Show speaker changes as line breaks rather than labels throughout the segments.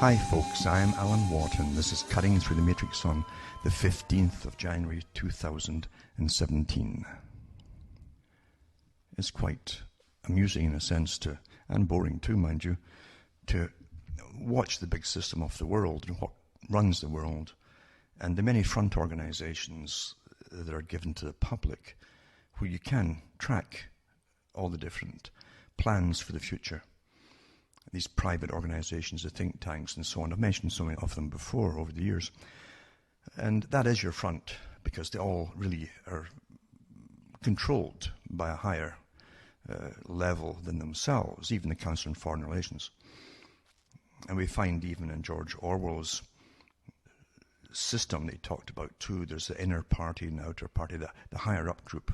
Hi folks, I'm Alan Wharton. This is Cutting Through the Matrix on the 15th of January 2017. It's quite amusing in a sense to, and boring too, mind you, to watch the big system of the world and what runs the world and the many front organizations that are given to the public where you can track all the different plans for the future. These private organizations, the think tanks and so on. I've mentioned so many of them before over the years. And that is your front because they all really are controlled by a higher level than themselves, even the Council on Foreign Relations. And we find even in George Orwell's system that he talked about too, there's the inner party and the outer party, the higher up group.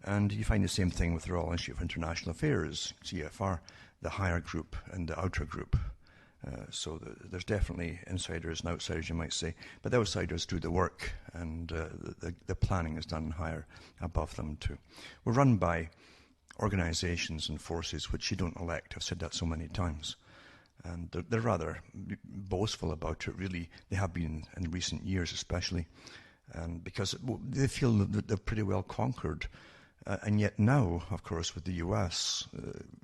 And you find the same thing with the Royal Institute of International Affairs, CFR, the higher group and the outer group. So there's definitely insiders and outsiders, you might say. But the outsiders do the work, and the planning is done higher above them too. We're run by organizations and forces which you don't elect. I've said that so many times. And they're rather boastful about it, really. They have been in recent years especially. And because they feel that they're pretty well conquered. And yet now, of course, with the U.S.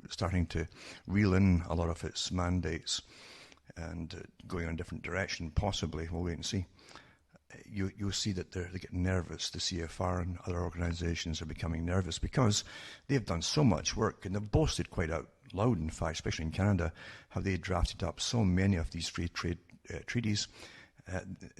Starting to reel in a lot of its mandates and going in a different direction, possibly, we'll wait and see, you'll see that they're getting nervous. The CFR and other organizations are becoming nervous because they've done so much work, and they've boasted quite out loud, in fact, especially in Canada, how they drafted up so many of these free trade treaties.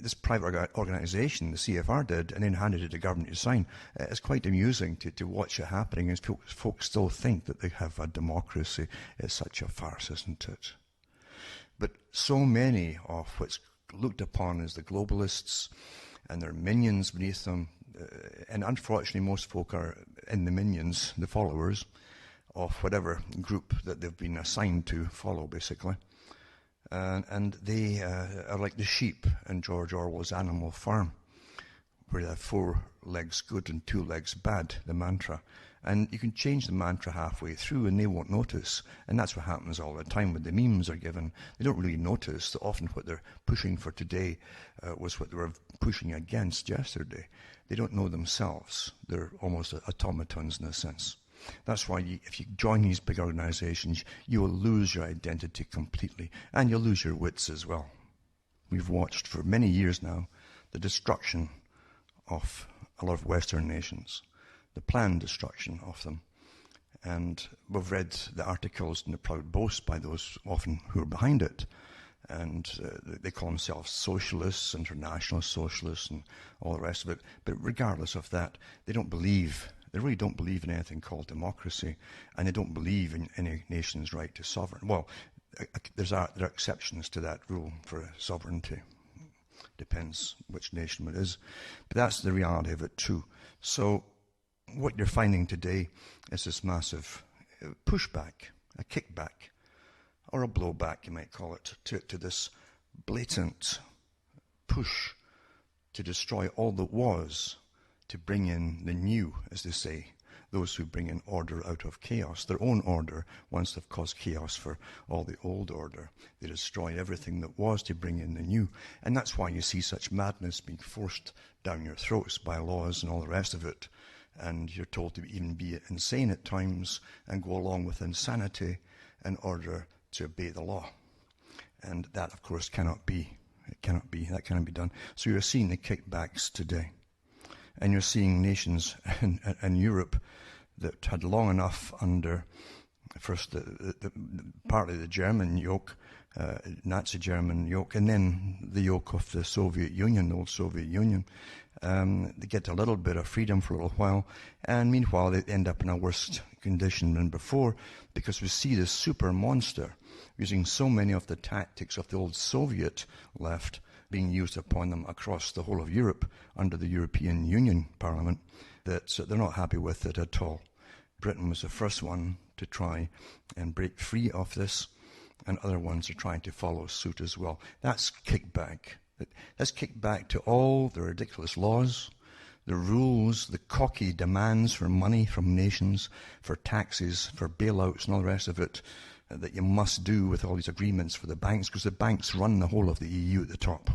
This private organization, the CFR did, and then handed it to government to sign. It's quite amusing to watch it happening, and folks still think that they have a democracy. It's such a farce, isn't it? But so many of what's looked upon as the globalists and their minions beneath them, and unfortunately most folk are in the minions, the followers of whatever group that they've been assigned to follow, basically. And they are like the sheep in George Orwell's Animal Farm, where they have 4 legs good and 2 legs bad, the mantra. And you can change the mantra halfway through and they won't notice. And that's what happens all the time when the memes are given. They don't really notice that often what they're pushing for today was what they were pushing against yesterday. They don't know themselves. They're almost automatons in a sense. That's why if you join these big organizations, you will lose your identity completely, and you'll lose your wits as well. We've watched for many years now the destruction of a lot of Western nations, the planned destruction of them. And we've read the articles and the proud boast by those often who are behind it. And they call themselves socialists, international socialists, and all the rest of it. But regardless of that, they really don't believe in anything called democracy, and they don't believe in any nation's right to sovereign. Well, there are exceptions to that rule for sovereignty. Depends which nation it is. But that's the reality of it too. So what you're finding today is this massive pushback, a kickback, or a blowback, you might call it, to this blatant push to destroy all that was, to bring in the new, as they say, those who bring in order out of chaos, their own order, once they've caused chaos for all the old order. They destroy everything that was to bring in the new. And that's why you see such madness being forced down your throats by laws and all the rest of it. And you're told to even be insane at times and go along with insanity in order to obey the law. And that, of course, cannot be. That cannot be done. So you're seeing the kickbacks today. And you're seeing nations in Europe that had long enough under first partly the German yoke, Nazi German yoke, and then the yoke of the Soviet Union, the old Soviet Union. They get a little bit of freedom for a little while, and meanwhile they end up in a worse condition than before, because we see this super monster using so many of the tactics of the old Soviet left being used upon them across the whole of Europe under the European Union Parliament, that they're not happy with it at all. Britain was the first one to try and break free of this, and other ones are trying to follow suit as well. That's kickback. That's kickback to all the ridiculous laws, the rules, the cocky demands for money from nations, for taxes, for bailouts and all the rest of it, that you must do with all these agreements for the banks, because the banks run the whole of the EU at the top.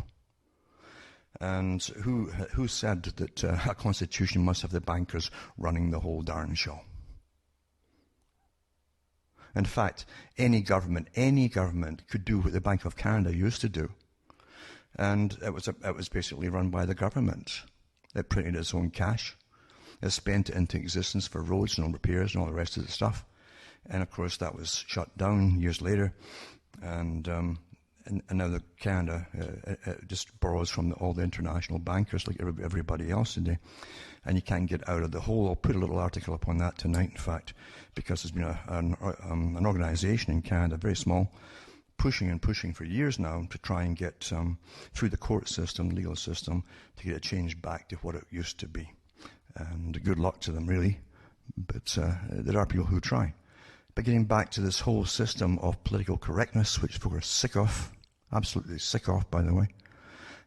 And who said that a constitution must have the bankers running the whole darn show? In fact, any government could do what the Bank of Canada used to do. And it was basically run by the government. It printed its own cash. It spent it into existence for roads and repairs and all the rest of the stuff. And of course that was shut down years later. And now the Canada just borrows from all the international bankers like everybody else today. And you can't get out of the hole. I'll put a little article up on that tonight, in fact, because there's been an organization in Canada, very small, pushing for years now to try and get through the court system, legal system, to get it changed back to what it used to be. And good luck to them, really. But there are people who try. But getting back to this whole system of political correctness, which folk are sick of, absolutely sick of, by the way,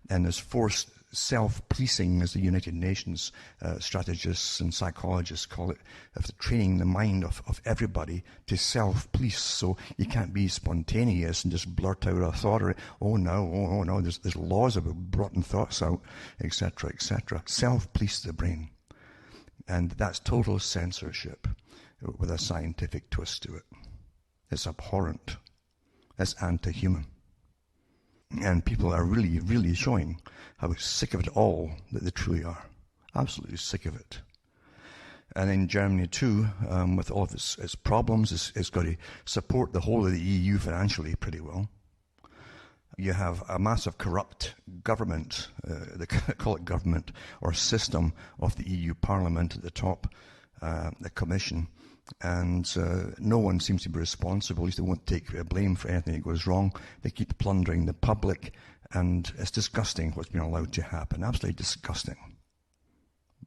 and this forced self-policing, as the United Nations strategists and psychologists call it, of training the mind of everybody to self-police. So you can't be spontaneous and just blurt out a thought, or oh no, there's laws about blurting thoughts out, etc., etc. Self-police the brain. And that's total censorship with a scientific twist to it. It's abhorrent. It's anti-human. And people are really, really showing how sick of it all that they truly are. Absolutely sick of it. And in Germany too, with all of its problems, it's got to support the whole of the EU financially pretty well. You have a massive corrupt government, they call it government, or system of the EU Parliament at the top, the Commission, and no one seems to be responsible. At least they won't take blame for anything that goes wrong. They keep plundering the public, and it's disgusting what's been allowed to happen. Absolutely disgusting.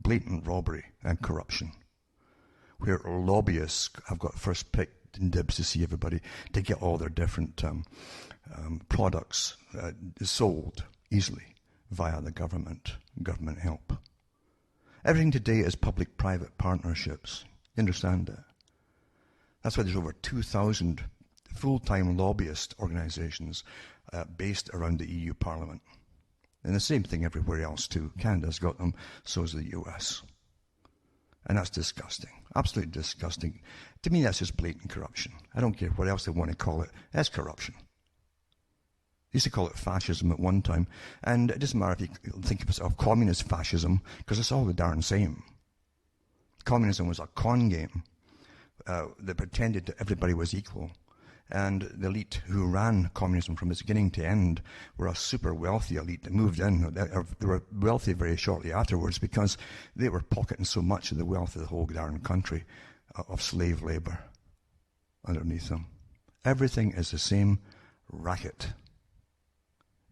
Blatant robbery and corruption, where lobbyists have got first pick and dibs to see everybody, to get all their different products sold easily via the government help. Everything today is public-private partnerships. You understand that? That's why there's over 2,000 full-time lobbyist organizations based around the EU Parliament. And the same thing everywhere else too. Canada's got them, so is the US. And that's disgusting. Absolutely disgusting. To me, that's just blatant corruption. I don't care what else they want to call it. That's corruption. They used to call it fascism at one time. And it doesn't matter if you think of yourself communist fascism, because it's all the darn same. Communism was a con game that pretended that everybody was equal. And the elite who ran communism from its beginning to end were a super wealthy elite that moved in. They were wealthy very shortly afterwards because they were pocketing so much of the wealth of the whole darn country of slave labor underneath them. Everything is the same racket.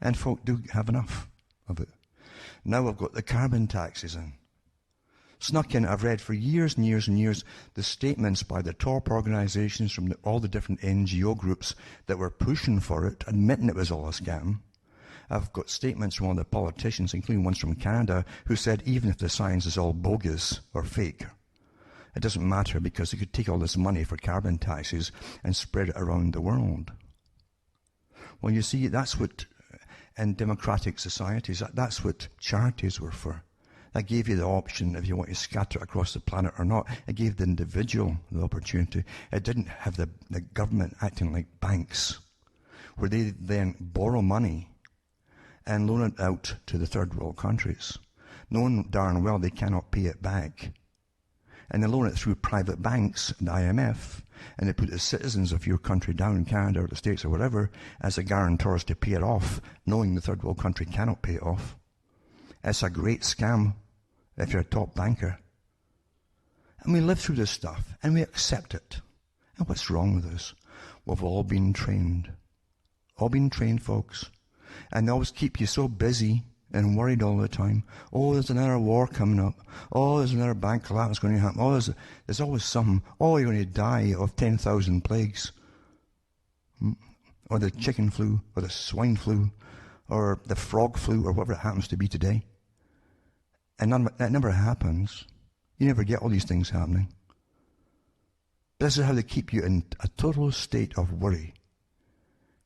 And folk do have enough of it. Now we've got the carbon taxes in. Snuck in, I've read for years and years and years the statements by the top organizations from all the different NGO groups that were pushing for it, admitting it was all a scam. I've got statements from all the politicians, including ones from Canada, who said even if the science is all bogus or fake, it doesn't matter because they could take all this money for carbon taxes and spread it around the world. Well, you see, that's what, in democratic societies, that's what charities were for. That gave you the option if you want to scatter across the planet or not. It gave the individual the opportunity. It didn't have the government acting like banks, where they then borrow money and loan it out to the third world countries, knowing darn well they cannot pay it back. And they loan it through private banks, the IMF, and they put the citizens of your country down in Canada or the States or whatever as the guarantors to pay it off, knowing the third world country cannot pay it off. It's a great scam if you're a top banker. And we live through this stuff, and we accept it. And what's wrong with us? We've all been trained. All been trained, folks. And they always keep you so busy and worried all the time. Oh, there's another war coming up. Oh, there's another bank collapse going to happen. Oh, there's always something. Oh, you're going to die of 10,000 plagues. Or the chicken flu, or the swine flu, or the frog flu, or whatever it happens to be today. And that never happens. You never get all these things happening. This is how they keep you in a total state of worry.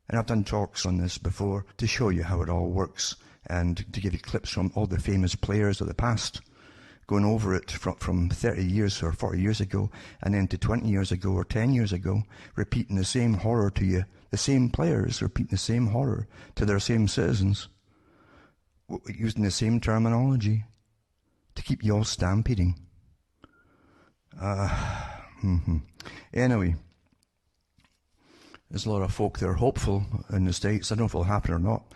And I've done talks on this before to show you how it all works and to give you clips from all the famous players of the past, going over it from 30 years or 40 years ago and then to 20 years ago or 10 years ago, repeating the same horror to you. The same players repeating the same horror to their same citizens, using the same terminology to keep you all stampeding. Anyway, there's a lot of folk that are hopeful in the States. I don't know if it'll happen or not.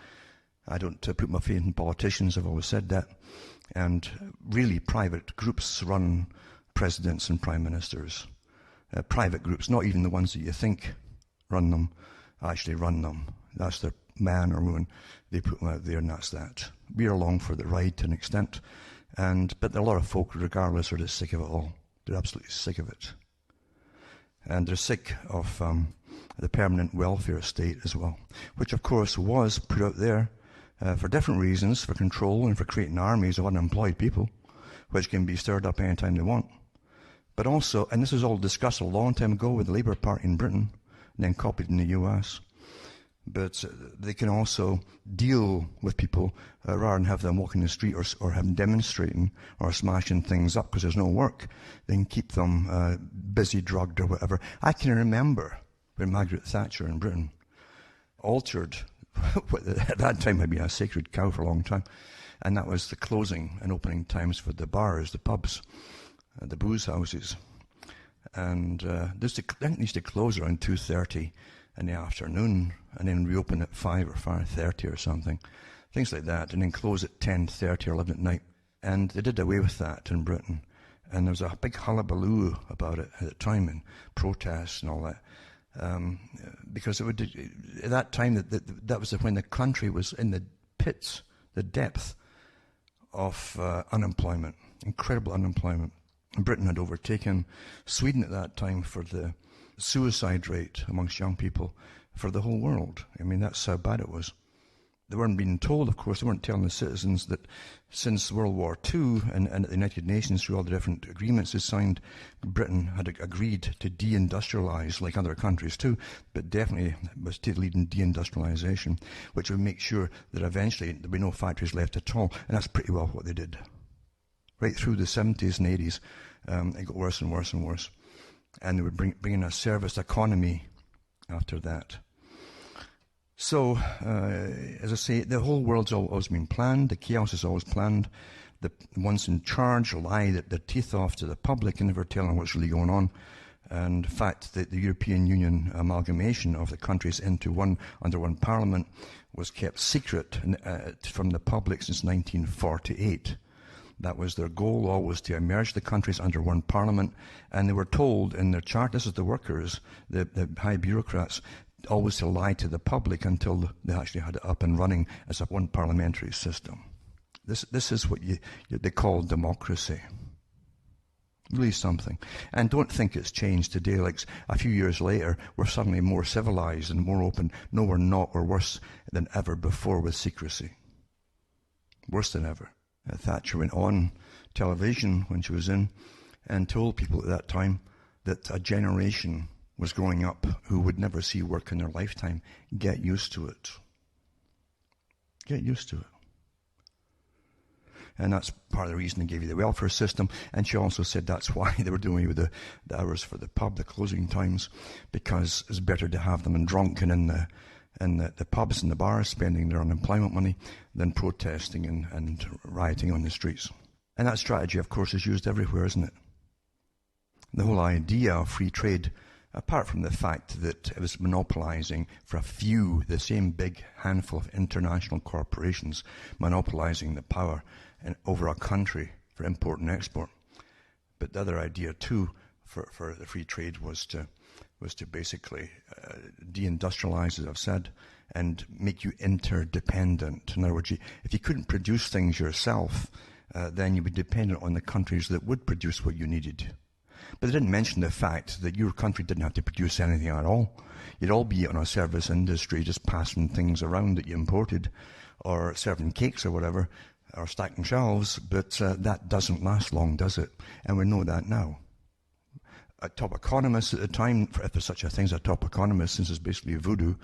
I don't put my faith in politicians. I've always said that. And really, private groups run presidents and prime ministers. Private groups, not even the ones that you think run them, actually run them. That's their man or woman. They put them out there, and that's that. We're along for the ride to an extent. But a lot of folk, regardless, are just sick of it all. They're absolutely sick of it. And they're sick of the permanent welfare state as well, which of course was put out there for different reasons, for control and for creating armies of unemployed people, which can be stirred up anytime they want. But also, and this was all discussed a long time ago with the Labour Party in Britain, and then copied in the US, but they can also deal with people rather than have them walking the street or have them demonstrating or smashing things up because there's no work. They can keep them busy, drugged or whatever. I can remember when Margaret Thatcher in Britain altered what at that time had been a sacred cow for a long time, and that was the closing and opening times for the bars, the pubs, the booze houses. And I think they used to close around 2:30 in the afternoon and then reopen at 5 or 5:30 or something, things like that, and then close at 10:30 or 11 at night. And they did away with that in Britain. And there was a big hullabaloo about it at the time, and protests and all that. Because at that time, that was when the country was in the pits, the depth of unemployment, incredible unemployment. And Britain had overtaken Sweden at that time for the suicide rate amongst young people for the whole world. I mean, that's how bad it was. They weren't being told, of course, they weren't telling the citizens that since World War II and at the United Nations, through all the different agreements they signed, Britain had agreed to deindustrialize, like other countries too, but definitely was to lead in deindustrialization, which would make sure that eventually there'd be no factories left at all. And that's pretty well what they did. Right through the 70s and 80s, it got worse and worse and worse. And they would bring in a service economy after that. So, as I say, the whole world's always been planned. The chaos is always planned. The ones in charge lie their teeth off to the public and never tell them what's really going on. And in fact, the European Union amalgamation of the countries into under one parliament was kept secret from the public since 1948. That was their goal, always to merge the countries under one parliament. And they were told in their chart, this is the workers, the high bureaucrats, always to lie to the public until they actually had it up and running as a one parliamentary system. This is what they call democracy. Really something. And don't think it's changed today. Like a few years later, we're suddenly more civilized and more open. No, we're not. We're worse than ever before with secrecy. Worse than ever. Thatcher went on television when she was in and told people at that time that a generation was growing up who would never see work in their lifetime. Get used to it. Get used to it. And that's part of the reason they gave you the welfare system. And she also said that's why they were doing away with the hours for the pub, the closing times, because it's better to have them drunk and in the pubs and the bars spending their unemployment money than protesting and rioting on the streets. And that strategy, of course, is used everywhere, isn't it? The whole idea of free trade, apart from the fact that it was monopolizing for a few, the same big handful of international corporations, monopolizing the power over a country for import and export. But the other idea, too, for the free trade was to basically deindustrialize, as I've said, and make you interdependent. In other words, if you couldn't produce things yourself, then you'd be dependent on the countries that would produce what you needed. But they didn't mention the fact that your country didn't have to produce anything at all. You'd all be on a service industry, just passing things around that you imported, or serving cakes or whatever, or stacking shelves, but that doesn't last long, does it? And we know that now. a top economist at the time, if there's such a thing as a top economist, since it's basically voodoo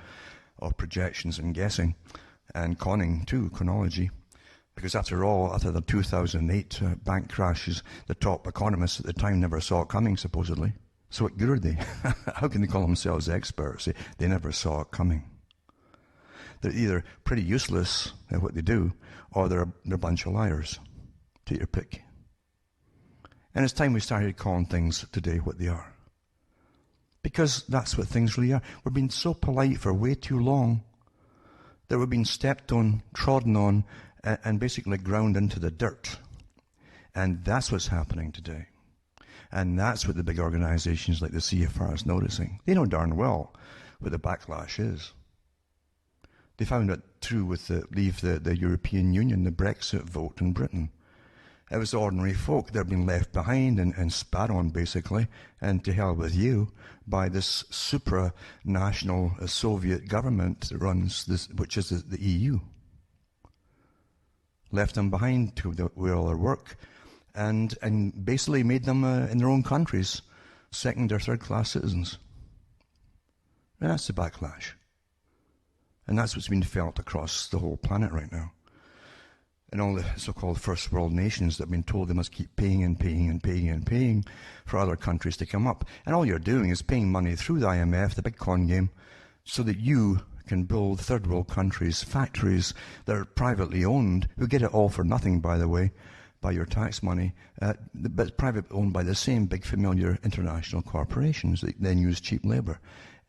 of projections and guessing and conning too, chronology. Because after all, after the 2008 bank crashes, the top economists at the time never saw it coming, supposedly. So what good are they? How can they call themselves experts? They never saw it coming. They're either pretty useless at what they do, or they're a bunch of liars. Take your pick. And it's time we started calling things today what they are. Because that's what things really are. We're being so polite for way too long that we're being stepped on, trodden on, and basically ground into the dirt. And that's what's happening today. And that's what the big organizations like the CFR is noticing. They know darn well what the backlash is. They found it true with the European Union, the Brexit vote in Britain. It was ordinary folk that had been left behind and spat on, basically, and to hell with you, by this supranational Soviet government that runs this, which is the EU. Left them behind to do all their work, and basically made them, in their own countries, second or third class citizens. And that's the backlash. And that's what's been felt across the whole planet right now. And all the so-called first world nations that have been told they must keep paying and paying and paying and paying for other countries to come up. And all you're doing is paying money through the IMF, the big con game, so that you can build third world countries, factories that are privately owned, who get it all for nothing, by the way, by your tax money, but privately owned by the same big familiar international corporations that then use cheap labor.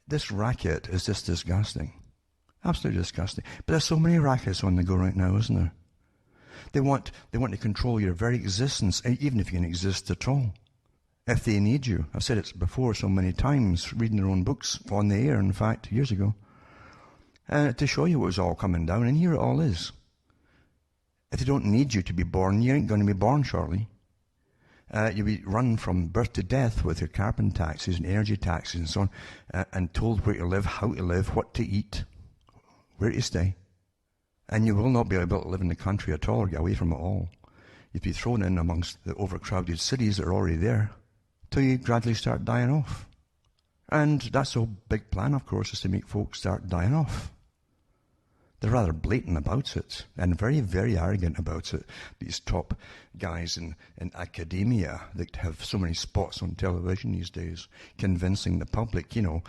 This racket is just disgusting. Absolutely disgusting. But there's so many rackets on the go right now, isn't there? They want to control your very existence, even if you can exist at all. If they need you. I've said it before so many times, reading their own books on the air, in fact, years ago, to show you what was all coming down, and here it all is. If they don't need you to be born, you ain't going to be born shortly. You'll be run from birth to death with your carbon taxes and energy taxes and so on, and told where to live, how to live, what to eat, where to stay. And you will not be able to live in the country at all or get away from it all. You'd be thrown in amongst the overcrowded cities that are already there till you gradually start dying off. And that's the whole big plan, of course, is to make folks start dying off. They're rather blatant about it and very, very arrogant about it. These top guys in academia that have so many spots on television these days, convincing the public, do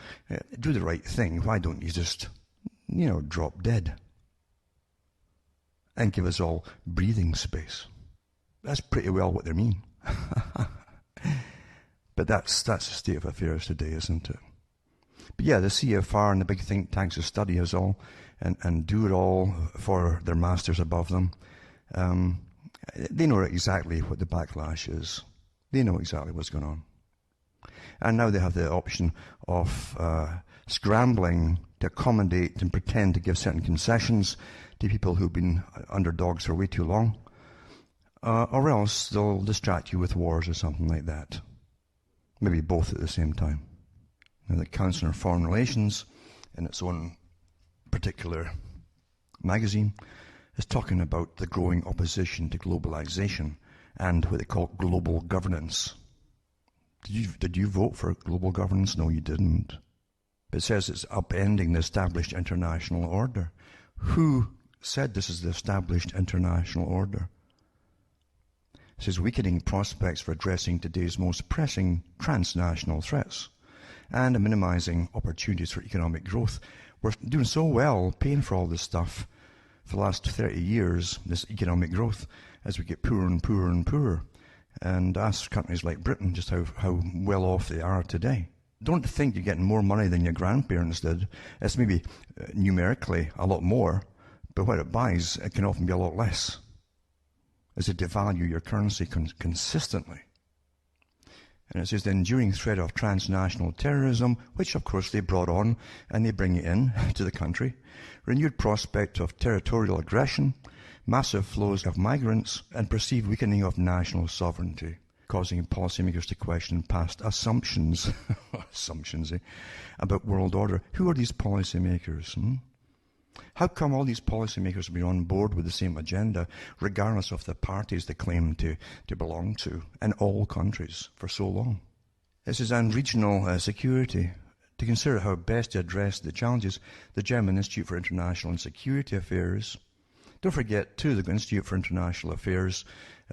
the right thing. Why don't you just, drop dead? And give us all breathing space. That's pretty well what they mean. But that's the state of affairs today, isn't it? But yeah, the CFR and the big think tanks that study us all and do it all for their masters above them, they know exactly what the backlash is. They know exactly what's going on. And now they have the option of scrambling to accommodate and pretend to give certain concessions to people who've been underdogs for way too long, or else they'll distract you with wars or something like that. Maybe both at the same time. Now, the Council on Foreign Relations, in its own particular magazine, is talking about the growing opposition to globalization and what they call global governance. Did you vote for global governance? No, you didn't. But it says it's upending the established international order. Who said this is the established international order? It says weakening prospects for addressing today's most pressing transnational threats and minimizing opportunities for economic growth. We're doing so well paying for all this stuff for the last 30 years, this economic growth, as we get poorer and poorer and poorer. And ask countries like Britain just how well off they are today. Don't think you're getting more money than your grandparents did. It's maybe numerically a lot more, but what it buys, it can often be a lot less, as they devalue your currency consistently. And it says the enduring threat of transnational terrorism, which of course they brought on and they bring it in to the country, renewed prospect of territorial aggression, massive flows of migrants, and perceived weakening of national sovereignty, causing policymakers to question past assumptions, about world order. Who are these policymakers? How come all these policymakers have been on board with the same agenda, regardless of the parties they claim to belong to, in all countries for so long? It says, and regional security. To consider how best to address the challenges, the German Institute for International and Security Affairs. Don't forget, too, the Institute for International Affairs,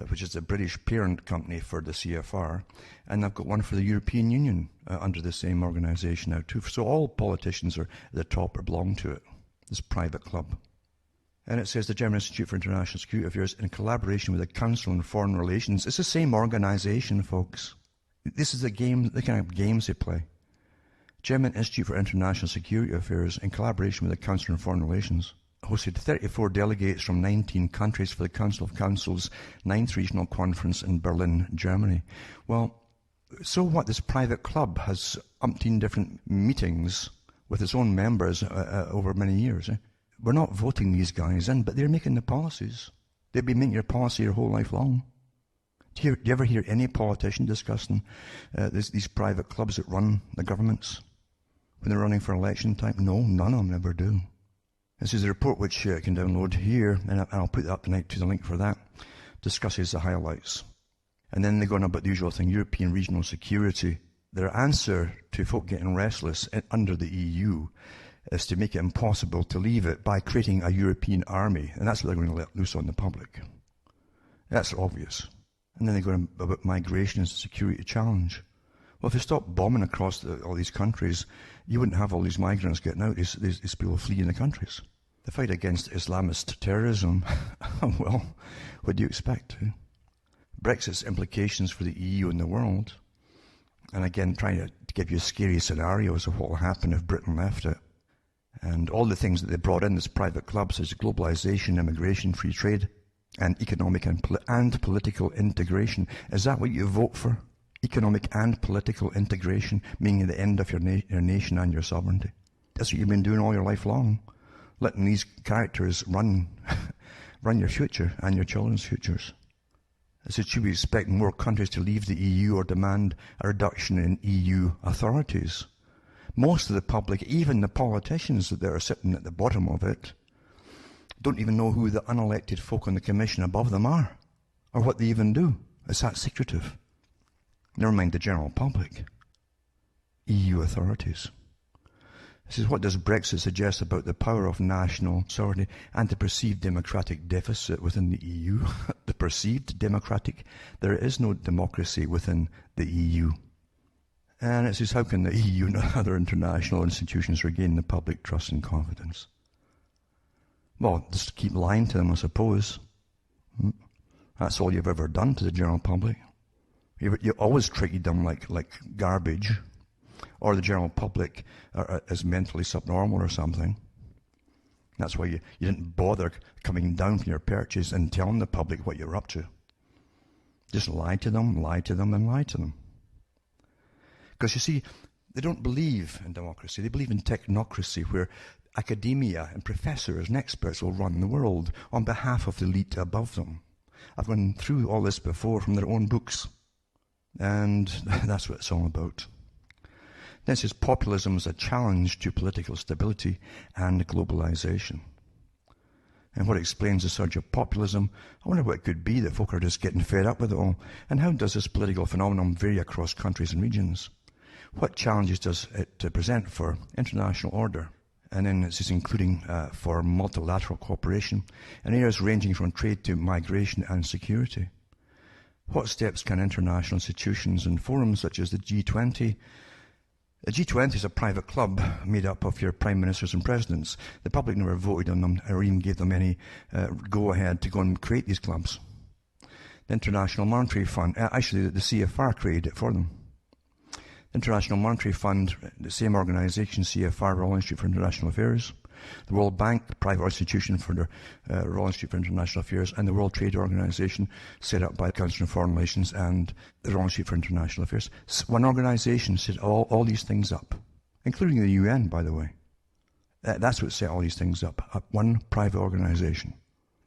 which is the British parent company for the CFR, and they've got one for the European Union under the same organisation now, too. So all politicians are at the top or belong to it, this private club. And it says the German Institute for International Security Affairs, in collaboration with the Council on Foreign Relations. It's the same organisation, folks. This is the kind of games they play. German Institute for International Security Affairs, in collaboration with the Council on Foreign Relations, hosted 34 delegates from 19 countries for the Council of Councils 9th Regional Conference in Berlin, Germany. Well, so what? This private club has umpteen different meetings with its own members over many years. We're not voting these guys in, but they're making the policies. They've been making your policy your whole life long. Do you ever hear any politician discussing these private clubs that run the governments when they're running for election time? No, none of them ever do. This is a report which you can download here, and I'll put that up tonight to the link for that. Discusses the highlights. And then they go on about the usual thing, European regional security. Their answer to folk getting restless under the EU is to make it impossible to leave it by creating a European army. And that's what they're going to let loose on the public. That's obvious. And then they go on about migration as a security challenge. Well, if you stop bombing across all these countries, you wouldn't have all these migrants getting out, these people fleeing the countries. The fight against Islamist terrorism, well, what do you expect? Brexit's implications for the EU and the world. And again, trying to give you scary scenarios of what will happen if Britain left it. And all the things that they brought in, this private club, such as globalization, immigration, free trade, and economic and political integration. Is that what you vote for? Economic and political integration, meaning the end of your nation and your sovereignty. That's what you've been doing all your life long, letting these characters run your future and your children's futures. So should we expect more countries to leave the EU or demand a reduction in EU authorities? Most of the public, even the politicians that are sitting at the bottom of it, don't even know who the unelected folk on the commission above them are, or what they even do. It's that secretive. Never mind the general public. EU authorities. This is what does Brexit suggest about the power of national sovereignty and the perceived democratic deficit within the EU. The perceived democratic. There is no democracy within the EU. And it says, how can the EU and other international institutions regain the public trust and confidence? Well, just keep lying to them, I suppose. That's all you've ever done to the general public. You always treated them like garbage, or the general public is mentally subnormal or something. That's why you didn't bother coming down from your perches and telling the public what you're up to. Just lie to them, and lie to them. Because you see, they don't believe in democracy. They believe in technocracy, where academia and professors and experts will run the world on behalf of the elite above them. I've gone through all this before from their own books. And that's what it's all about. Then it says populism is a challenge to political stability and globalization. And what explains the surge of populism? I wonder what it could be that folk are just getting fed up with it all. And how does this political phenomenon vary across countries and regions? What challenges does it present for international order? And then it says including for multilateral cooperation in areas ranging from trade to migration and security. What steps can international institutions and forums such as the G20? The G20 is a private club made up of your prime ministers and presidents. The public never voted on them or even gave them any go-ahead to go and create these clubs. The International Monetary Fund, actually the CFR created it for them. The International Monetary Fund, the same organisation, CFR, Royal Institute for International Affairs. The World Bank, a private institution for the Royal Institute for International Affairs, and the World Trade Organization, set up by the Council on Foreign Relations and the Royal Institute for International Affairs. One organization set all these things up, including the UN, by the way. That's what set all these things up, one private organization.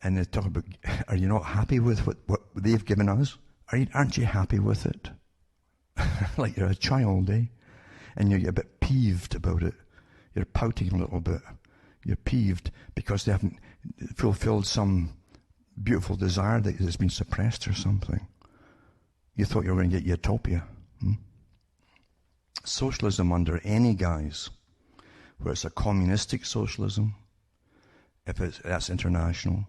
And they talk about, are you not happy with what they've given us? Aren't you happy with it? Like you're a child, eh? And you're a bit peeved about it. You're pouting a little bit. You're peeved because they haven't fulfilled some beautiful desire that has been suppressed or something. You thought you were going to get utopia. socialism under any guise, whether it's a communistic socialism, that's international,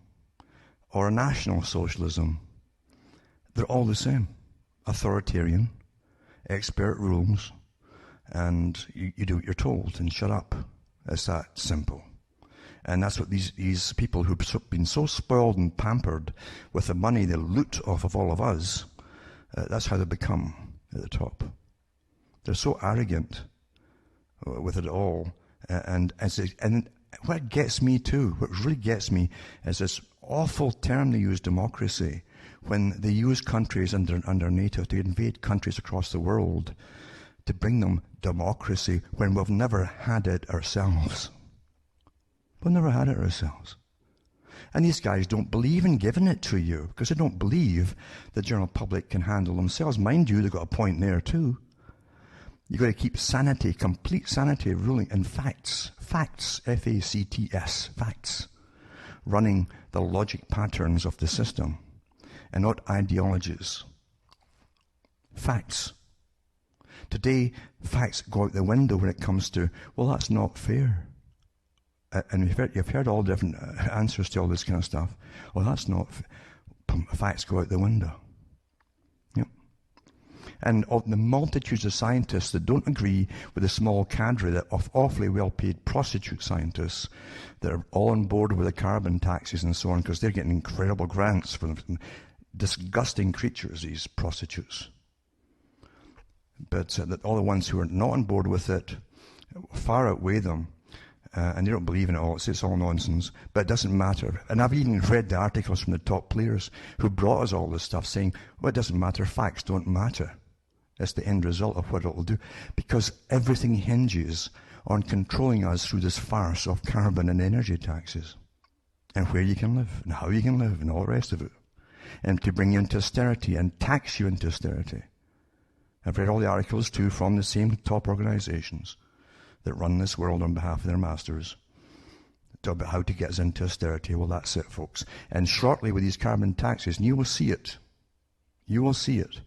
or a national socialism, they're all the same. Authoritarian, expert rules, and you do what you're told and shut up. It's that simple. And that's what these people who've been so spoiled and pampered with the money they loot off of all of us, that's how they become at the top. They're so arrogant with it all. And what gets me too, what really gets me, is this awful term they use, democracy, when they use countries under NATO to invade countries across the world to bring them democracy when we've never had it ourselves. We've never had it ourselves. And these guys don't believe in giving it to you because they don't believe the general public can handle themselves. Mind you, they've got a point there too. You've got to keep sanity, complete sanity, ruling, and facts, F-A-C-T-S, facts, running the logic patterns of the system, and not ideologies. Facts. Today, facts go out the window when it comes to, well, that's not fair. And you've heard all different answers to all this kind of stuff. Well, that's not facts go out the window. Yep. And of the multitudes of scientists that don't agree with the small cadre of awfully well-paid prostitute scientists that are all on board with the carbon taxes and so on, because they're getting incredible grants from disgusting creatures, these prostitutes. But all the ones who are not on board with it far outweigh them. And they don't believe in it all. It's all nonsense. But it doesn't matter. And I've even read the articles from the top players who brought us all this stuff saying, well, it doesn't matter. Facts don't matter. That's the end result of what it will do. Because everything hinges on controlling us through this farce of carbon and energy taxes. And where you can live, and how you can live, and all the rest of it. And to bring you into austerity and tax you into austerity. I've read all the articles too from the same top organizations that run this world on behalf of their masters. Talk about how to get us into austerity. Well, that's it, folks. And shortly with these carbon taxes, and you will see it. You will see it.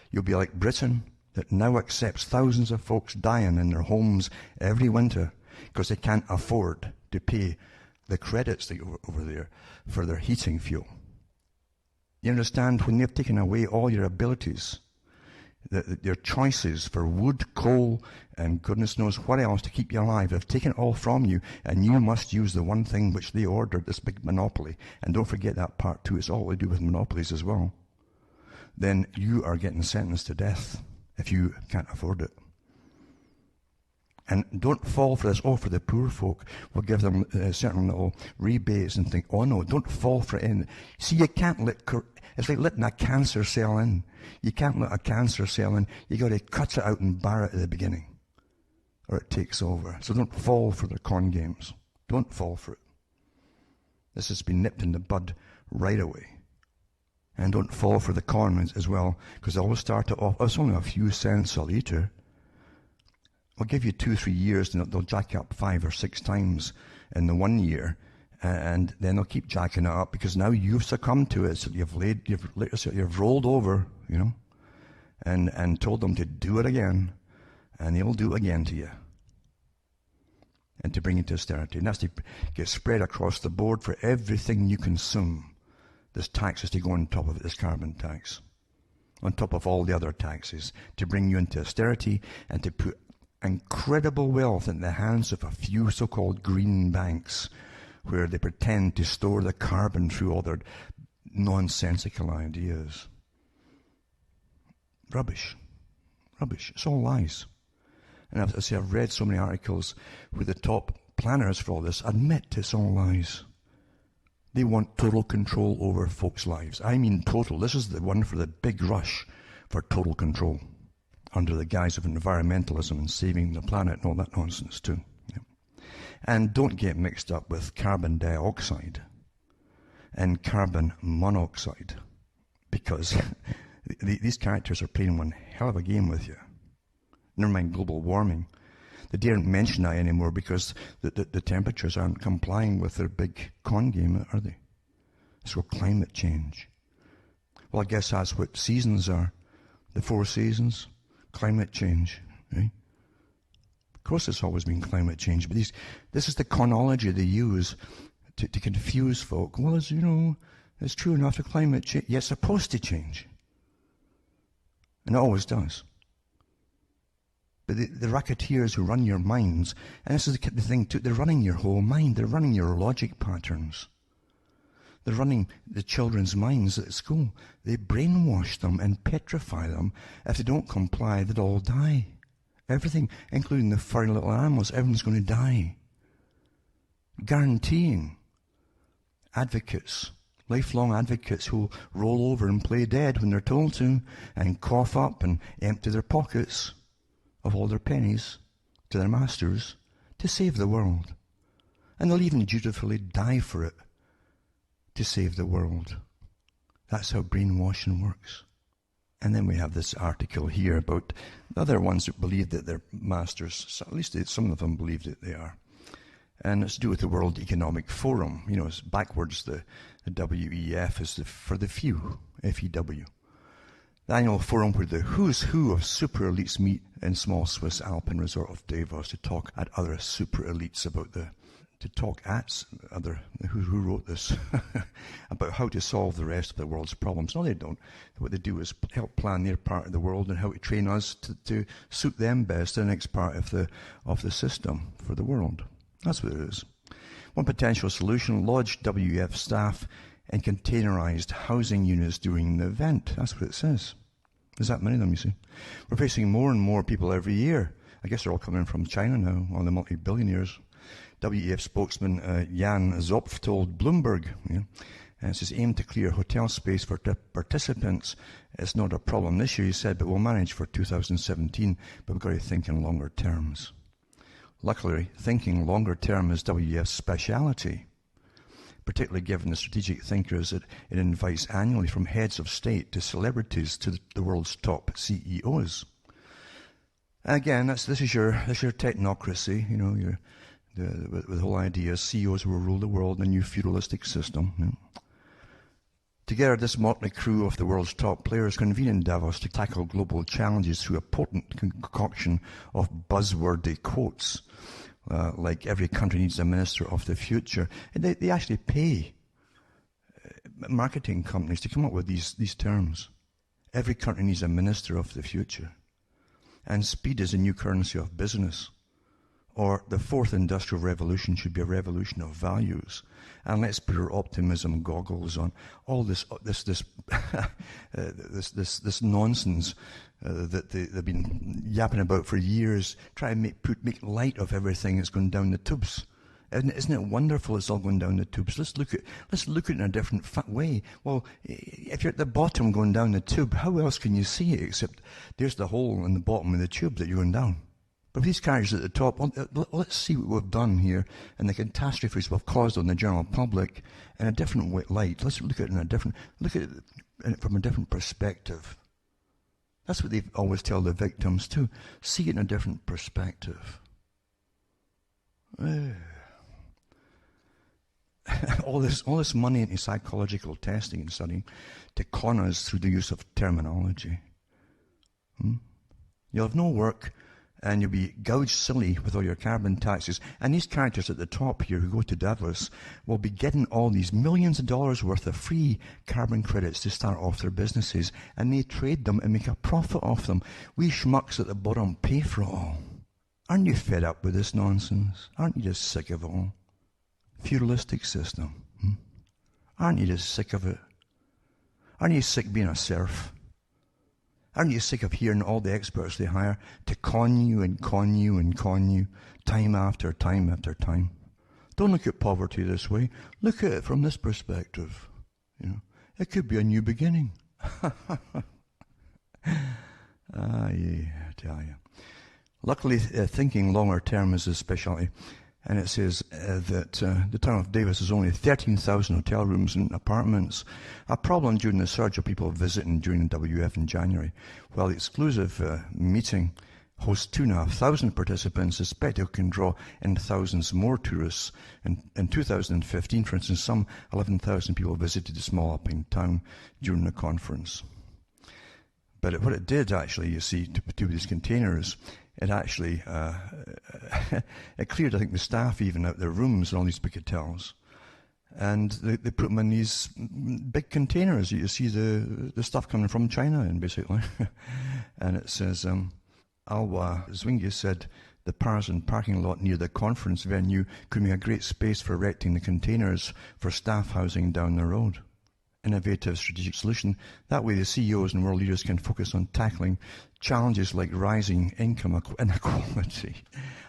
You'll be like Britain, that now accepts thousands of folks dying in their homes every winter because they can't afford to pay the credits they go over there for their heating fuel. You understand, when they've taken away all your abilities, your choices for wood, coal, and goodness knows what else to keep you alive, they've taken it all from you, and you must use the one thing which they ordered, this big monopoly. And don't forget that part too, it's all to do with monopolies as well. Then you are getting sentenced to death if you can't afford it. And don't fall for this, for the poor folk, we'll give them certain little rebates and think, oh no, don't fall for it in. See, you can't it's like letting a cancer cell in. You can't let a cancer cell in. You got to cut it out and bar it at the beginning, or it takes over. So don't fall for the con games. Don't fall for it. This has been nipped in the bud right away. And don't fall for the con as well, because they always start it off, it's only a few cents a litre. I'll give you 2-3 years, and they'll jack it up 5 or 6 times in the 1 year, and then they'll keep jacking it up because now you've succumbed to it. So you've rolled over, and told them to do it again, and they'll do it again to you, and to bring you to austerity. And that's to get spread across the board for everything you consume. This tax is to go on top of it, this carbon tax, on top of all the other taxes, to bring you into austerity and to put incredible wealth in the hands of a few so-called green banks where they pretend to store the carbon through all their nonsensical ideas. Rubbish. It's all lies. And I've read so many articles where the top planners for all this admit it's all lies. They want total control over folks' lives. I mean total. This is the one for the big rush for total control, under the guise of environmentalism and saving the planet and all that nonsense too. Yeah. And don't get mixed up with carbon dioxide and carbon monoxide, because these characters are playing one hell of a game with you. Never mind global warming. They daren't mention that anymore because the temperatures aren't complying with their big con game, are they? It's called climate change. Well, I guess that's what seasons are. The 4 seasons. Climate change. eh? Of course it's always been climate change, but this is the chronology they use to confuse folk. Well, as you know, it's true enough that climate change, yeah, it's supposed to change. And it always does. But the racketeers who run your minds, and this is the thing too, they're running your whole mind. They're running your logic patterns. They're running the children's minds at school. They brainwash them and petrify them. If they don't comply, they'll all die. Everything, including the furry little animals, everyone's going to die. Guaranteeing advocates, lifelong advocates who'll roll over and play dead when they're told to, and cough up and empty their pockets of all their pennies to their masters to save the world. And they'll even dutifully die for it to save the world. That's how brainwashing works. And then we have this article here about the other ones that believe that they're masters. So at least some of them believe that they are. And it's to do with the World Economic Forum. You know, it's backwards. The W.E.F is for the few, F-E-W. The annual forum where the who's who of super elites meet in small Swiss Alpine resort of Davos to talk at other super elites about who wrote this, about how to solve the rest of the world's problems. No, they don't. What they do is help plan their part of the world and how to train us to suit them best in the next part of the system for the world. That's what it is. One potential solution, lodge W.E.F staff in containerized housing units during the event. That's what it says. There's that many of them, you see. We're facing more and more people every year. I guess they're all coming from China now, all the multi-billionaires. W.E.F spokesman Jan Zopf told Bloomberg, and it says, aim to clear hotel space for participants. It's not a problem this year, he said, but we'll manage for 2017, but we've got to think in longer terms. Luckily, thinking longer term is W.E.F's speciality, particularly given the strategic thinkers that it invites annually from heads of state to celebrities to the world's top CEOs. Again, this is your technocracy, you know, the whole idea is CEOs will rule the world in a new feudalistic system. You know. Together, this motley crew of the world's top players convene in Davos to tackle global challenges through a potent concoction of buzzwordy quotes, like every country needs a minister of the future. And they actually pay marketing companies to come up with these terms. Every country needs a minister of the future. And speed is a new currency of business. Or the fourth industrial revolution should be a revolution of values. And let's put our optimism goggles on. All this nonsense that they've been yapping about for years, trying to make light of everything that's going down the tubes. Isn't it wonderful it's all going down the tubes? Let's look at it in a different way. Well, if you're at the bottom going down the tube, how else can you see it except there's the hole in the bottom of the tube that you're going down? But these characters at the top, let's see what we've done here and the catastrophes we've caused on the general public in a different light. Let's look at it from a different perspective. That's what they always tell the victims too. See it in a different perspective. All this money into psychological testing and studying to con us through the use of terminology. You'll have no work. And you'll be gouged silly with all your carbon taxes. And these characters at the top here who go to Davos will be getting all these millions of dollars worth of free carbon credits to start off their businesses. And they trade them and make a profit off them. We schmucks at the bottom pay for it all. Aren't you fed up with this nonsense? Aren't you just sick of it all? Feudalistic system. Aren't you just sick of it? Aren't you sick being a serf? Aren't you sick of hearing all the experts they hire to con you and con you and con you, time after time after time? Don't look at poverty this way. Look at it from this perspective. You know, it could be a new beginning. Yeah, I tell you. Luckily, thinking longer term is his specialty. And it says that the town of Davos has only 13,000 hotel rooms and apartments, a problem during the surge of people visiting during the W.E.F in January. While the exclusive meeting hosts 2,500 participants, the spectacle can draw in thousands more tourists. In 2015, for instance, some 11,000 people visited the small Alpine town during the conference. But what it did actually, you see, to do with these containers, it actually it cleared, I think, the staff even out their rooms in all these big hotels. And they put them in these big containers. You see the stuff coming from China, and basically. And it says, Alwa Zwingli said, the Parson parking lot near the conference venue could be a great space for erecting the containers for staff housing down the road. Innovative strategic solution. That way the CEOs and world leaders can focus on tackling challenges like rising income inequality.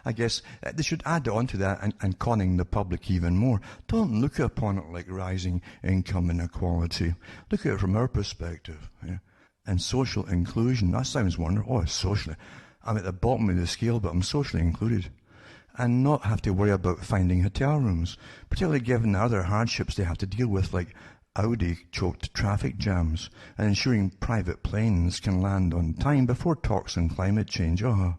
I guess they should add on to that and conning the public even more. Don't look upon it like rising income inequality. Look at it from our perspective. Yeah? And social inclusion. That sounds wonderful. Oh, socially. I'm at the bottom of the scale, but I'm socially included. And not have to worry about finding hotel rooms, particularly given the other hardships they have to deal with, like Audi-choked traffic jams, and ensuring private planes can land on time before talks on climate change, and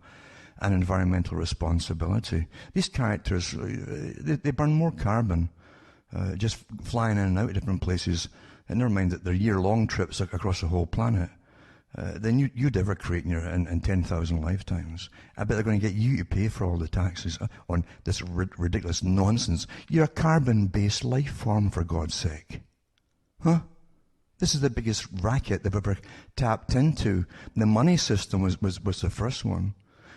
environmental responsibility. These characters, they burn more carbon, just flying in and out of different places, and never mind that they're year-long trips across the whole planet, than you'd ever create in 10,000 lifetimes. I bet they're going to get you to pay for all the taxes on this ridiculous nonsense. You're a carbon-based life form, for God's sake. Huh? This is the biggest racket they've ever tapped into. The money system was the first one.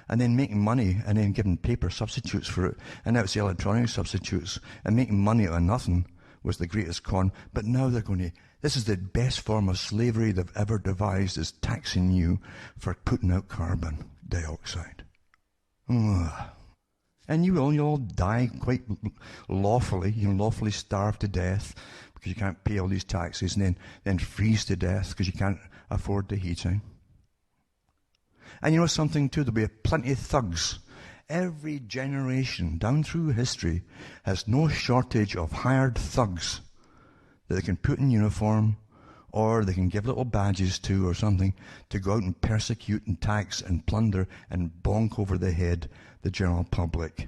And then making money and then giving paper substitutes for it. And now it's the electronic substitutes. And making money out of nothing was the greatest con. But now they're going to, this is the best form of slavery they've ever devised, is taxing you for putting out carbon dioxide. Ugh. And you'll all die quite lawfully, lawfully starve to death because you can't pay all these taxes, and then freeze to death because you can't afford the heating. And you know something too, there'll be plenty of thugs. Every generation down through history has no shortage of hired thugs that they can put in uniform, or they can give little badges to or something, to go out and persecute and tax and plunder and bonk over the head the general public.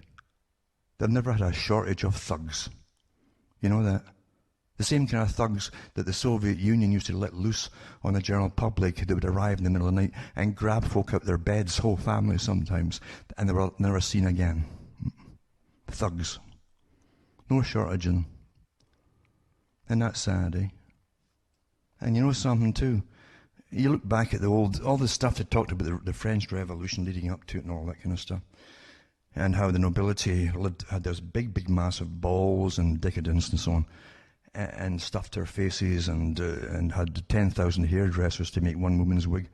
They've never had a shortage of thugs. You know that? The same kind of thugs that the Soviet Union used to let loose on the general public, that would arrive in the middle of the night and grab folk out their beds, whole families sometimes, and they were never seen again. Thugs. No shortage in them. And that's sad, eh? And you know something too? You look back at all the stuff they talked about, the French Revolution leading up to it and all that kind of stuff, and how the nobility had those big massive balls and decadence and so on, and stuffed their faces and had 10,000 hairdressers to make one woman's wig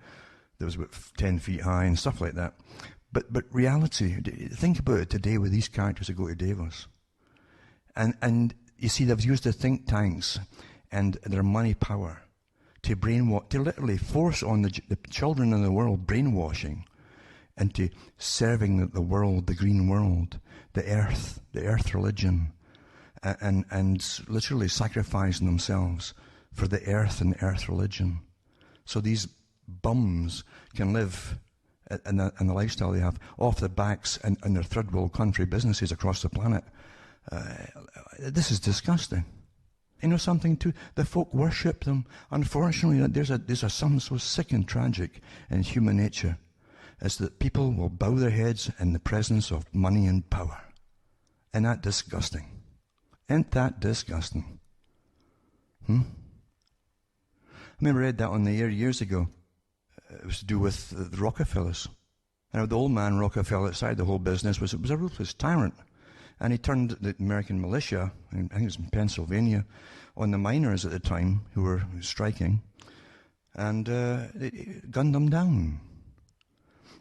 that was about 10 feet high and stuff like that. But reality, think about it today with these characters that go to Davos. And you see, they've used the think tanks and their money power to literally force on the children in the world brainwashing into serving the world, the green world, the earth religion, and literally sacrificing themselves for the earth and the earth religion. So these bums can live and the lifestyle they have off the backs and their third world country businesses across the planet. This is disgusting. You know something too? The folk worship them. Unfortunately, there's something so sick and tragic in human nature, is that people will bow their heads in the presence of money and power. Isn't that disgusting? Isn't that disgusting? I remember I read that on the air years ago. It was to do with the Rockefellers. And the old man Rockefeller outside the whole business was a ruthless tyrant. And he turned the American militia, I think it was in Pennsylvania, on the miners at the time who were striking, and they gunned them down.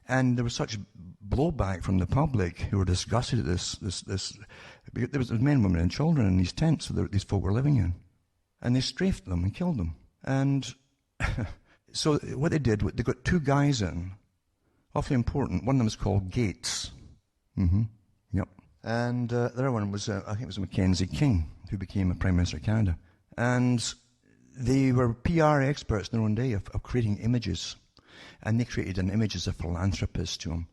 And there was such blowback from the public who were disgusted at this. There was men, women, and children in these tents that these folk were living in, and they strafed them and killed them. And so what they did, they got two guys in, awfully important. One of them was called Gates. Yep. And the other one was, I think it was Mackenzie King, who became a Prime Minister of Canada. And they were PR experts in their own day of creating images. And they created an image as a philanthropist to them.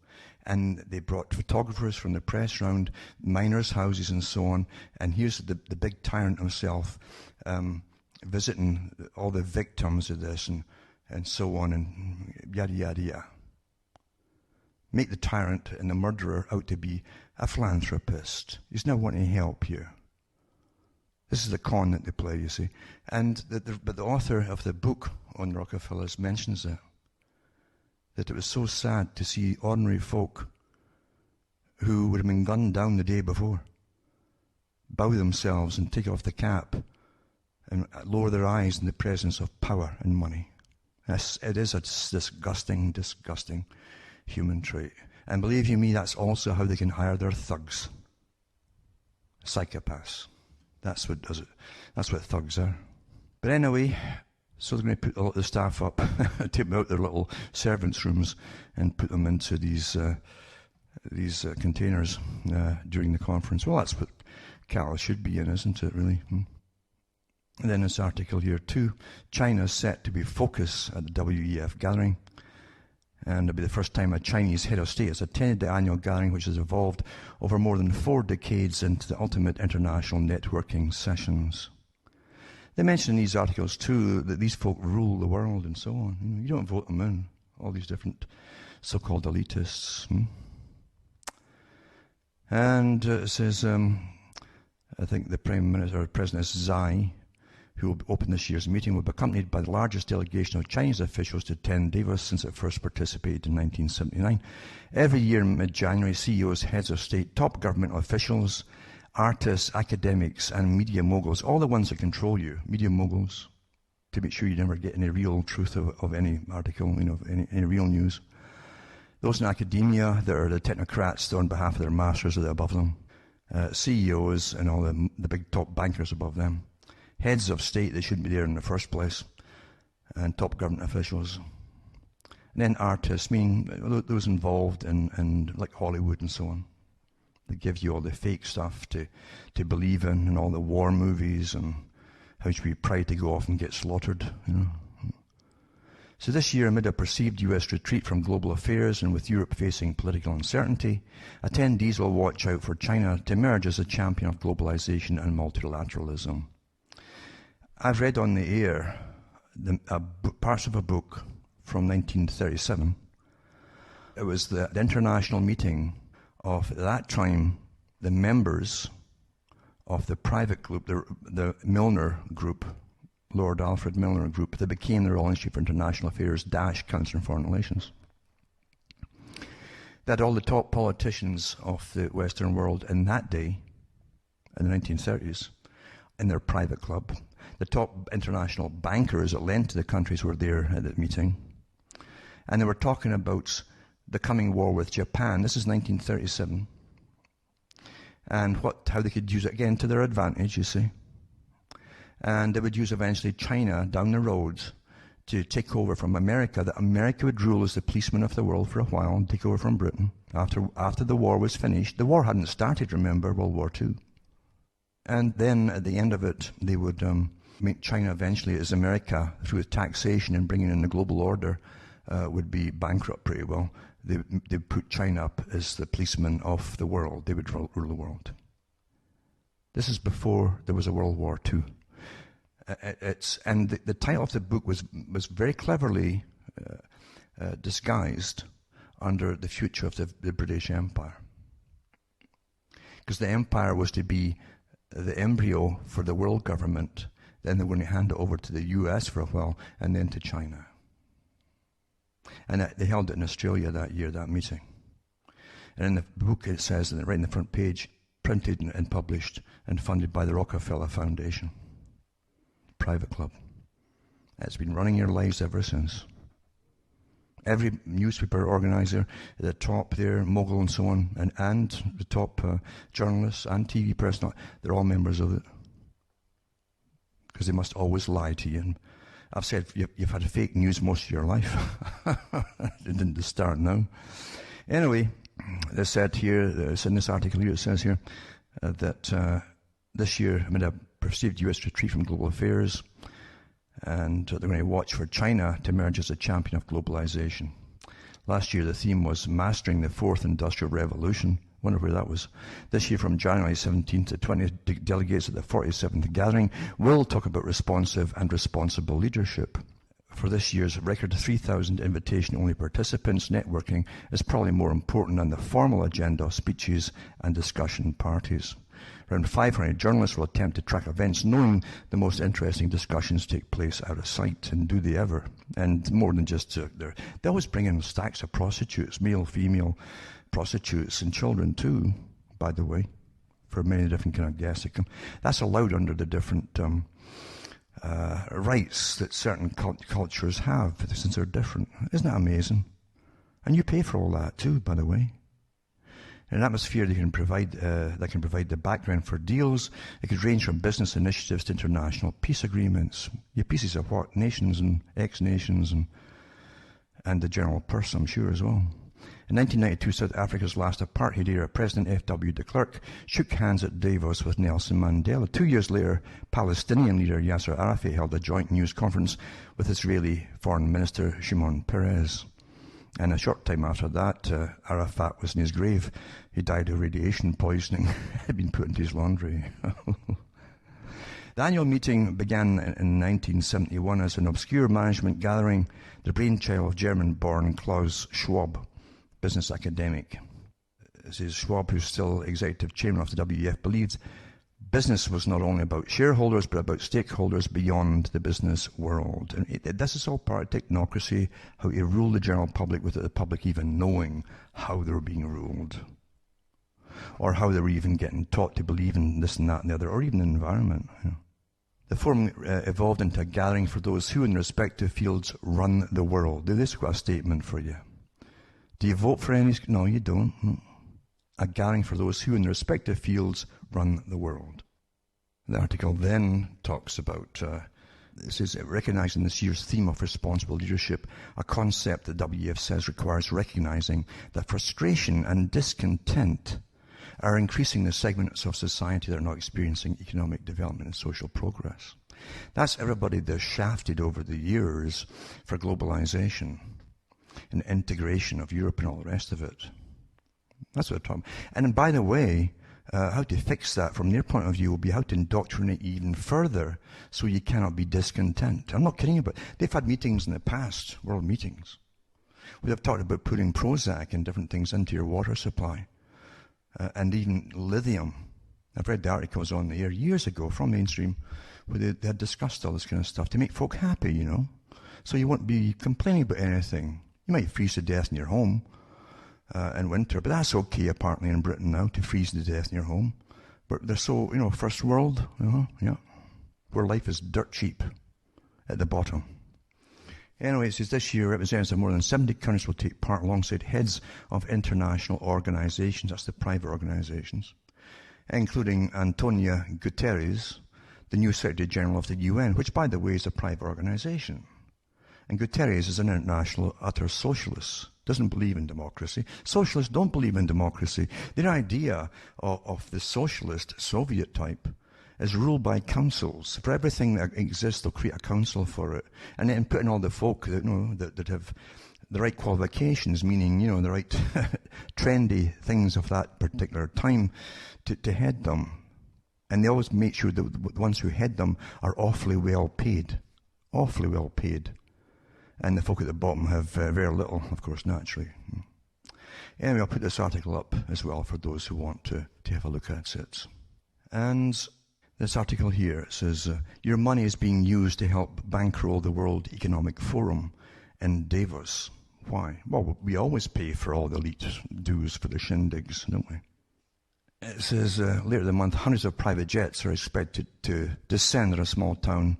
And they brought photographers from the press round, miners' houses and so on. And here's the big tyrant himself visiting all the victims of this and so on, and yada, yada, yada. make the tyrant and the murderer out to be a philanthropist. He's not wanting to help you. This is the con that they play, you see. And but the author of the book on Rockefellers mentions it, that it was so sad to see ordinary folk who would have been gunned down the day before bow themselves and take off the cap and lower their eyes in the presence of power and money. It is a disgusting, disgusting human trait. And believe you me, that's also how they can hire their thugs. Psychopaths. That's what does it. That's what thugs are. But anyway, so they're going to put the staff up, take them out their little servants' rooms and put them into these containers during the conference. Well, that's what cattle should be in, isn't it, really? And then this article here too, China is set to be focus at the W.E.F gathering, and it'll be the first time a Chinese head of state has attended the annual gathering, which has evolved over more than 4 decades into the ultimate international networking sessions. They mention in these articles too that these folk rule the world and so on. You don't vote them in, all these different so-called elitists. And it says, I think the Prime Minister or President Xi, who will open this year's meeting, will be accompanied by the largest delegation of Chinese officials to attend Davos since it first participated in 1979. Every year in mid-January, CEOs, heads of state, top government officials, artists, academics, and media moguls, all the ones that control you, media moguls, to make sure you never get any real truth of any article, any real news. Those in academia that are the technocrats on behalf of their masters or the above them, CEOs and all the big top bankers above them, heads of state that shouldn't be there in the first place, and top government officials. And then artists, meaning those involved in like Hollywood and so on. They give you all the fake stuff to believe in, and all the war movies, and how should we pray to go off and get slaughtered, So this year, amid a perceived US retreat from global affairs and with Europe facing political uncertainty, attendees will watch out for China to emerge as a champion of globalization and multilateralism. I've read on the air parts of a book from 1937. It was the international meeting of, at that time, the members of the private group, the Milner Group, Lord Alfred Milner Group, that became the Royal Institute for International Affairs - Council on Foreign Relations. That all the top politicians of the Western world in that day, in the 1930s, in their private club, the top international bankers that lent to the countries were there at the meeting. And they were talking about the coming war with Japan. This is 1937. And how they could use it again to their advantage, you see. And they would use eventually China down the road to take over from America, that America would rule as the policeman of the world for a while and take over from Britain after the war was finished. The war hadn't started, remember, World War II. And then at the end of it, they would make China eventually, as America, through taxation and bringing in the global order, would be bankrupt pretty well. They put China up as the policeman of the world. They would rule the world. This is before there was a World War II. And the title of the book was very cleverly disguised under the future of the British Empire. Because the empire was to be the embryo for the world government. Then they were going to hand it over to the US for a while, and then to China. And they held it in Australia that year, that meeting. And in the book it says, right in the front page, printed and published and funded by the Rockefeller Foundation. Private club. It's been running your lives ever since. Every newspaper organizer at the top there, mogul and so on, and the top journalists and TV personnel, they're all members of it. Because they must always lie to you. And I've said you've had fake news most of your life. It didn't start now. Anyway, they said here, in this article here, it says here that this year, amid a perceived US retreat from global affairs, and they're going to watch for China to emerge as a champion of globalization. Last year, the theme was Mastering the Fourth Industrial Revolution. Wonder where that was. This year, from January 17th to 20th, delegates at the 47th gathering will talk about responsive and responsible leadership. For this year's record 3,000 invitation-only participants, networking is probably more important than the formal agenda of speeches and discussion parties. Around 500 journalists will attempt to track events, knowing the most interesting discussions take place out of sight, and do they ever? And more than just they always bring in stacks of prostitutes, male, female prostitutes, and children too, by the way, for many different kind of guests. That's allowed under the different rights that certain cultures have, since they're different. Isn't that amazing? And you pay for all that too, by the way. In an atmosphere that can provide the background for deals, it could range from business initiatives to international peace agreements. Your pieces of what? Nations and ex-nations and the general purse, I'm sure, as well. In 1992, South Africa's last apartheid era, President F.W. de Klerk shook hands at Davos with Nelson Mandela. 2 years later, Palestinian leader Yasser Arafat held a joint news conference with Israeli Foreign Minister Shimon Peres. And a short time after that, Arafat was in his grave. He died of radiation poisoning. Had been put into his laundry. The annual meeting began in 1971 as an obscure management gathering, the brainchild of German-born Klaus Schwab, business academic. This is Schwab, who's still executive chairman of the W.E.F, believed business was not only about shareholders, but about stakeholders beyond the business world. And this is all part of technocracy, how you rule the general public without the public even knowing how they're being ruled, or how they're even getting taught to believe in this and that and the other, or even the environment. The forum evolved into a gathering for those who in their respective fields run the world. This got a statement for you. Do you vote for any? No, you don't. A gathering for those who in their respective fields run the world. The article then talks about, this is recognizing this year's theme of responsible leadership, a concept that W.E.F says requires recognizing that frustration and discontent are increasing the segments of society that are not experiencing economic development and social progress. That's everybody that's shafted over the years for globalization and integration of Europe and all the rest of it. That's what I'm talking about. And by the way, how to fix that from their point of view will be how to indoctrinate you even further so you cannot be discontent. I'm not kidding about it. They've had meetings in the past, world meetings. They've talked about putting Prozac and different things into your water supply, and even lithium. I've read the articles on the air years ago from Mainstream where they had discussed all this kind of stuff to make folk happy, you know. So you won't be complaining about anything. You might freeze to death in your home in winter, but that's okay apparently in Britain now, to freeze to death in your home. But they're so, first world, yeah, where life is dirt cheap at the bottom. Anyway, it says this year representatives of more than 70 countries will take part alongside heads of international organizations, that's the private organizations, including Antonio Guterres, the new Secretary General of the UN, which, by the way, is a private organization. And Guterres is an international utter socialist, doesn't believe in democracy. Socialists don't believe in democracy. Their idea of the socialist Soviet type is ruled by councils. For everything that exists, they'll create a council for it. And then put in all the folk that have the right qualifications, meaning, the right trendy things of that particular time to head them. And they always make sure that the ones who head them are awfully well paid. Awfully well paid. And the folk at the bottom have very little, of course, naturally. Anyway, I'll put this article up as well for those who want to have a look at it. And this article here says, your money is being used to help bankroll the World Economic Forum in Davos. Why? Well, we always pay for all the elite dues for the shindigs, don't we? It says, later in the month, hundreds of private jets are expected to descend in a small town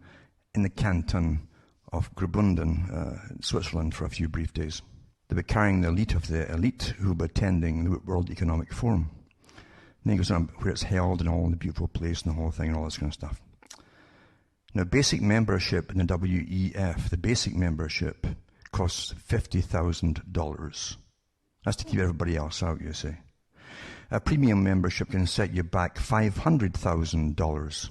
in the canton of Graubünden, Switzerland, for a few brief days. They'll be carrying the elite of the elite who will be attending the World Economic Forum. And then he goes on where it's held and all the beautiful place and the whole thing and all this kind of stuff. Now, basic membership in the W.E.F, the basic membership costs $50,000. That's to keep everybody else out, you see. A premium membership can set you back $500,000.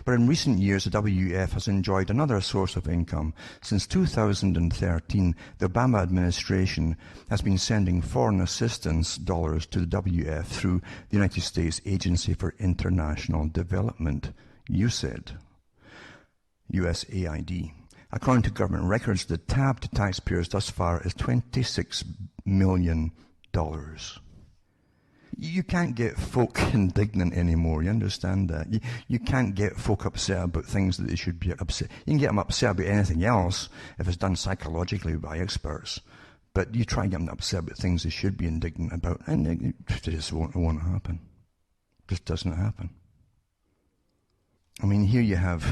But in recent years, the W.E.F has enjoyed another source of income. Since 2013, the Obama administration has been sending foreign assistance dollars to the W.E.F through the United States Agency for International Development, USAID, USAID. According to government records, the tab to taxpayers thus far is $26 million. You can't get folk indignant anymore, you understand that? You can't get folk upset about things that they should be upset. You can get them upset about anything else if it's done psychologically by experts. But you try and get them upset about things they should be indignant about, and it just won't happen. It just doesn't happen. I mean, here you have,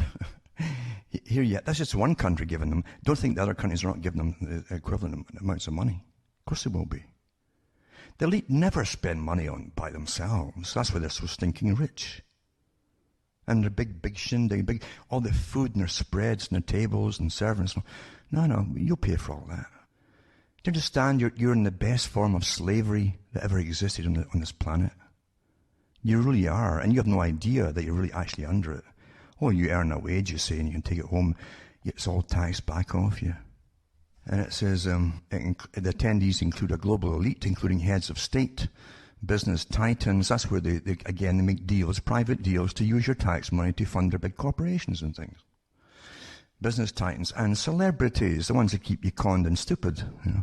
that's just one country giving them. Don't think the other countries are not giving them the equivalent amounts of money. Of course they will be. The elite never spend money by themselves. That's why they're so stinking rich. And their big shindig, all the food and their spreads and their tables and servants. No, you'll pay for all that. Do you understand you're in the best form of slavery that ever existed on this planet? You really are, and you have no idea that you're really actually under it. Oh, you earn a wage, you say, and you can take it home. It's all taxed back off you. And it says the attendees include a global elite, including heads of state, business titans. That's where they make deals, private deals, to use your tax money to fund their big corporations and things. Business titans and celebrities, the ones that keep you conned and stupid, you know.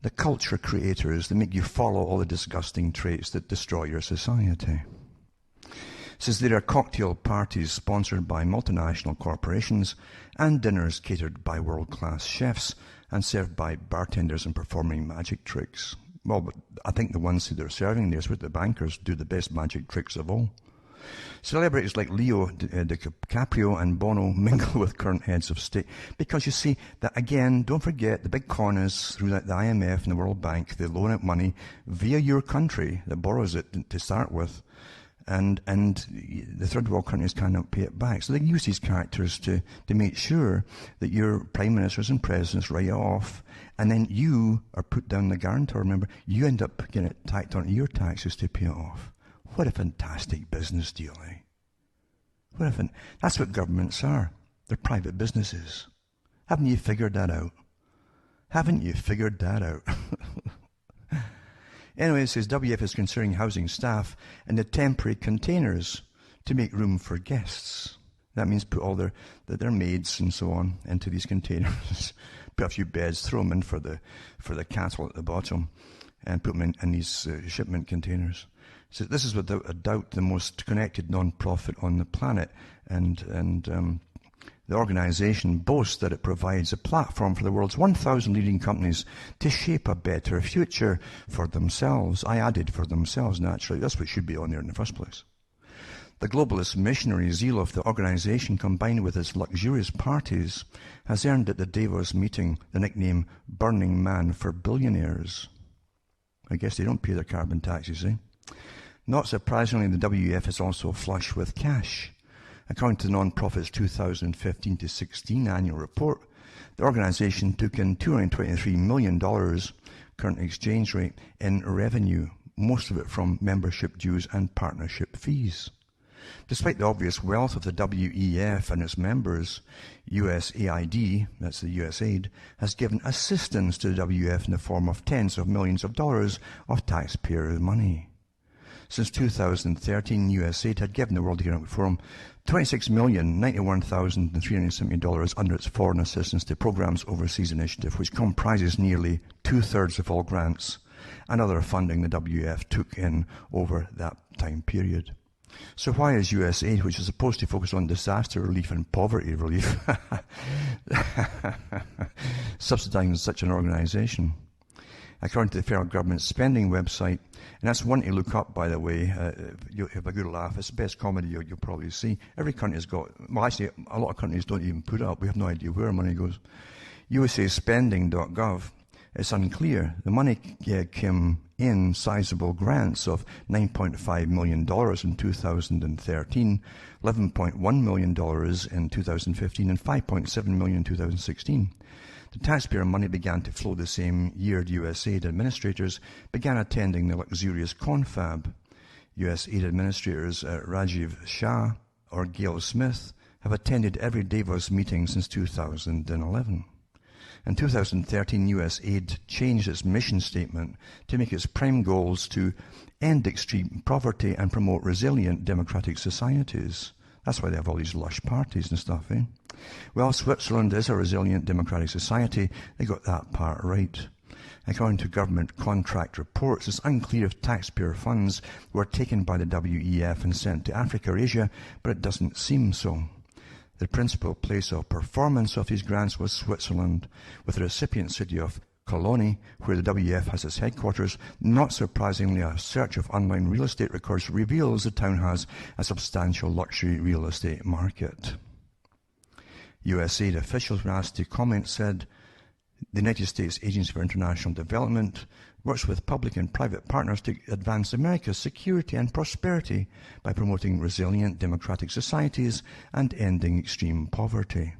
The culture creators that make you follow all the disgusting traits that destroy your society. It says there are cocktail parties sponsored by multinational corporations and dinners catered by world-class chefs and served by bartenders and performing magic tricks. Well, but I think the ones who they're serving there is with the bankers do the best magic tricks of all. Celebrities like Leo DiCaprio and Bono mingle with current heads of state. Because you see, that again, don't forget, the big corners through the IMF and the World Bank, they loan out money via your country that borrows it to start with. And the third world countries cannot pay it back. So they use these characters to make sure that your prime ministers and presidents write it off. And then you are put down the guarantor. Remember, you end up getting it tacked onto your taxes to pay it off. What a fantastic business deal, eh? That's what governments are. They're private businesses. Haven't you figured that out? Anyway, it says W.E.F is considering housing staff in the temporary containers to make room for guests. That means put all their maids and so on into these containers. Put a few beds, throw them in for the cattle at the bottom, and put them in these shipment containers. So this is without a doubt the most connected non-profit on the planet, and the organization boasts that it provides a platform for the world's 1,000 leading companies to shape a better future for themselves. I added for themselves, naturally. That's what should be on there in the first place. The globalist missionary zeal of the organization, combined with its luxurious parties, has earned at the Davos meeting the nickname Burning Man for billionaires. I guess they don't pay their carbon taxes, eh? Not surprisingly, the W.E.F is also flush with cash. According to the non-profit's 2015 to 16 annual report, the organization took in $223 million, current exchange rate, in revenue, most of it from membership dues and partnership fees. Despite the obvious wealth of the W.E.F and its members, USAID, that's the USAID, has given assistance to the W.E.F in the form of tens of millions of dollars of taxpayer money. Since 2013, USAID had given the World Economic Forum $26,091,370 under its Foreign Assistance to Programs Overseas Initiative, which comprises nearly two-thirds of all grants and other funding the W.E.F took in over that time period. So why is USAID, which is supposed to focus on disaster relief and poverty relief, subsidizing such an organization? According to the federal government's spending website, and that's one to look up, by the way, you'll have a good laugh. It's the best comedy you'll probably see. Every country's got, well, actually, a lot of countries don't even put it up. We have no idea where money goes. USAspending.gov, it's unclear. The money came in sizable grants of $9.5 million in 2013, $11.1 million in 2015, and $5.7 million in 2016. The taxpayer money began to flow the same year USAID administrators began attending the luxurious confab. USAID administrators Rajiv Shah or Gail Smith have attended every Davos meeting since 2011. In 2013, USAID changed its mission statement to make its prime goals to end extreme poverty and promote resilient democratic societies. That's why they have all these lush parties and stuff, eh? Well, Switzerland is a resilient democratic society. They got that part right. According to government contract reports, it's unclear if taxpayer funds were taken by the W.E.F. and sent to Africa or Asia, but it doesn't seem so. The principal place of performance of these grants was Switzerland, with the recipient city of Cologne, where the W.E.F. has its headquarters. Not surprisingly, a search of online real estate records reveals the town has a substantial luxury real estate market. USAID officials, when asked to comment, said the United States Agency for International Development works with public and private partners to advance America's security and prosperity by promoting resilient democratic societies and ending extreme poverty.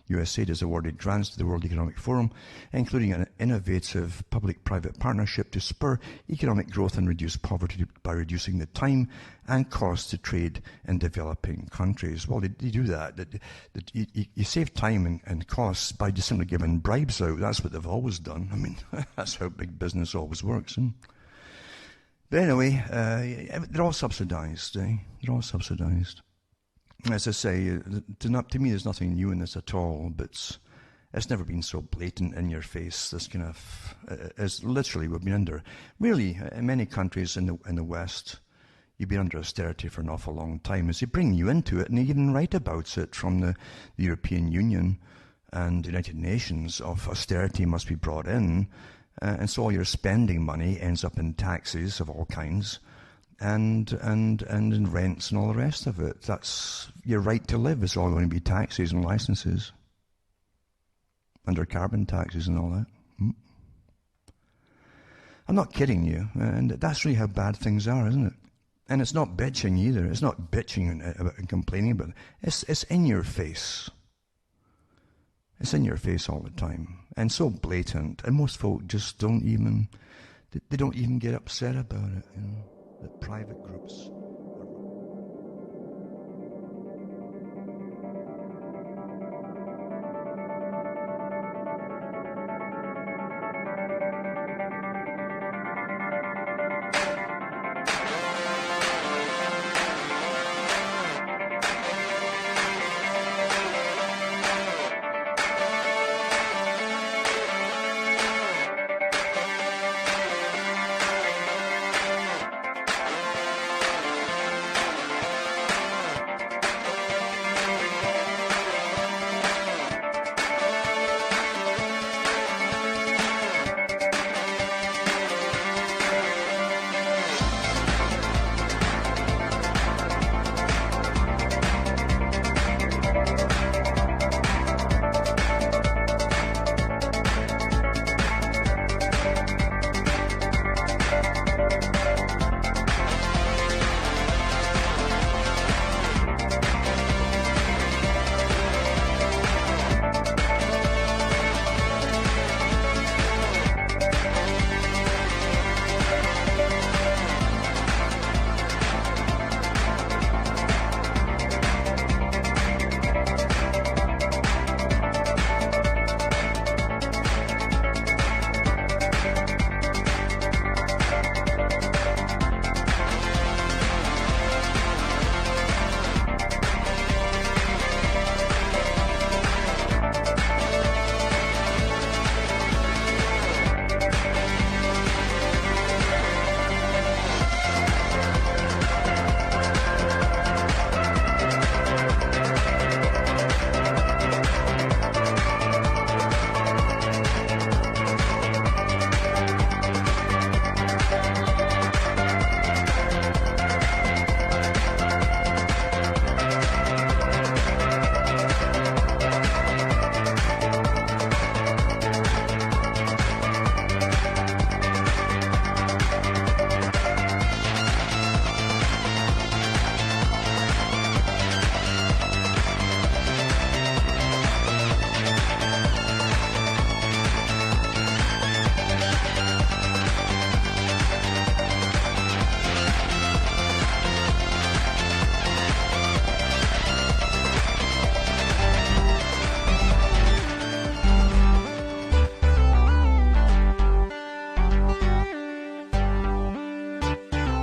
USAID has awarded grants to the World Economic Forum, including an innovative public-private partnership to spur economic growth and reduce poverty by reducing the time and cost to trade in developing countries. Well, they do that. You save time and costs by just simply giving bribes out. That's what they've always done. I mean, that's how big business always works. But anyway, they're all subsidized. They're all subsidized. As I say, to me, there's nothing new in this at all, but it's never been so blatant in your face. This kind of, as literally we've been under, really, in many countries in the West, you've been under austerity for an awful long time. As they bring you into it, and they even write about it from the European Union and the United Nations, of austerity must be brought in, and so all your spending money ends up in taxes of all kinds. And in rents and all the rest of it. That's your right to live is all going to be taxes and licenses. Under carbon taxes and all that. I'm not kidding you. And that's really how bad things are, isn't it? And it's not bitching either. It's not bitching and complaining, but it's in your face. It's in your face all the time. And so blatant. And most folk just don't even get upset about it, you know. The private groups.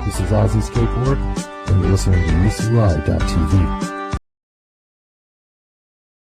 This is Ozzy Skateboard, you're listening to UCY.tv.